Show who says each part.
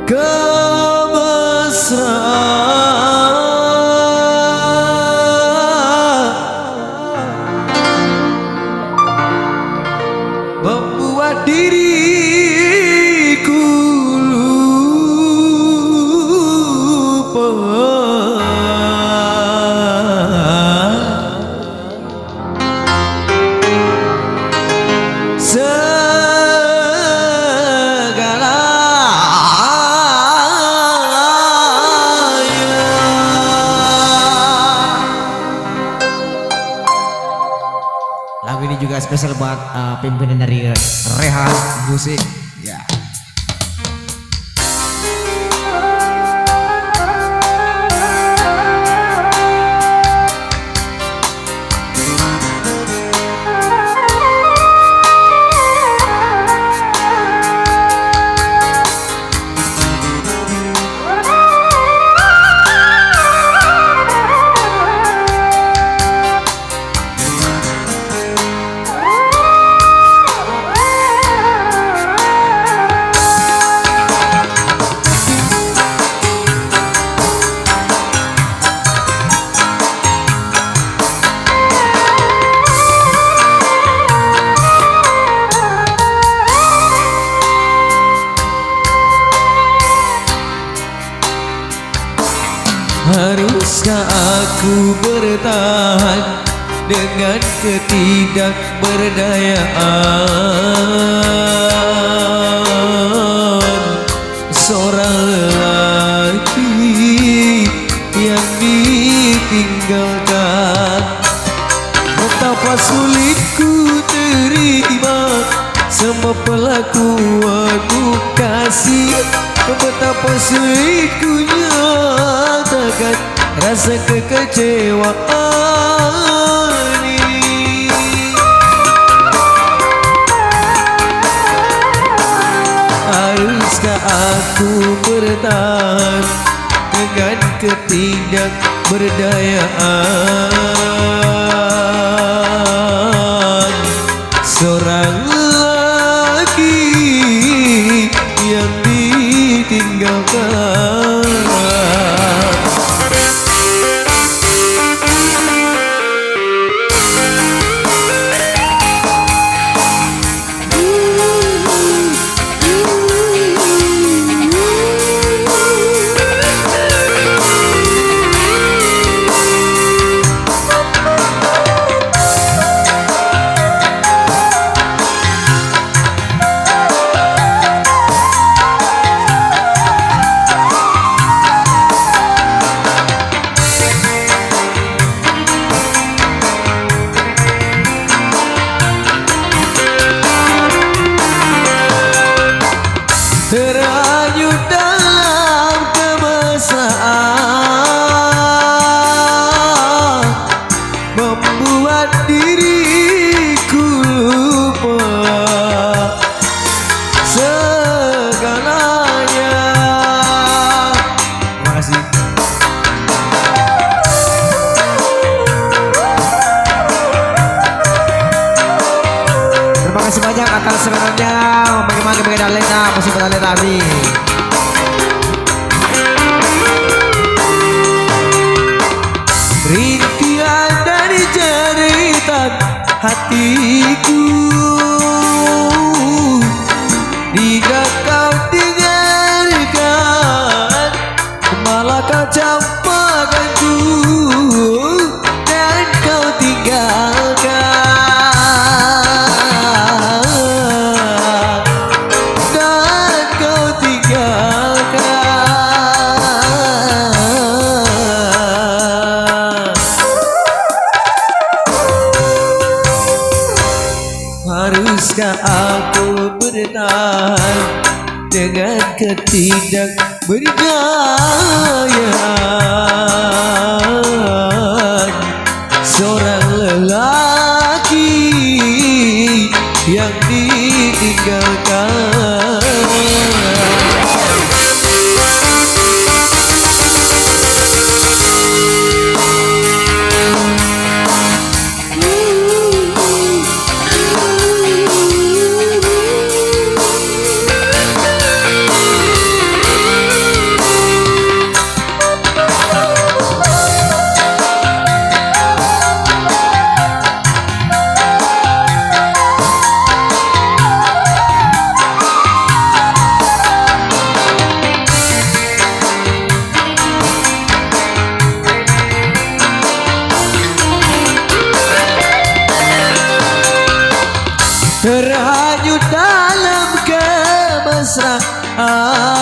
Speaker 1: kemesraan membuat diriku lupa
Speaker 2: lagu ini juga spesial buat pimpinan dari Rehan Musik. Ya.
Speaker 1: Haruskah aku bertahan dengan ketidakberdayaan seorang lelaki yang ditinggalkan? Betapa sulit ku terima semua perlakuanmu kasih, betapa sulit ku nyatakan rasa kekecewaan ini. Haruskah aku bertahan dengan ketidakberdayaan seorang lelaki yang ditinggalkan? Terhanyut dalam kemesraan membuat diriku lupa segalanya.
Speaker 2: Terima kasih. Terima kasih banyak atas sebenarnya bagaimana bagian Lena masih pada Lena tadi.
Speaker 1: Rintihan dari jeritan hatiku tidak kau dengarkan, malah kau campakkanku dan kau tinggalkan. Haruskah aku bertahan dengan ketidakberdayaan seorang lelaki yang ditinggalkan? ah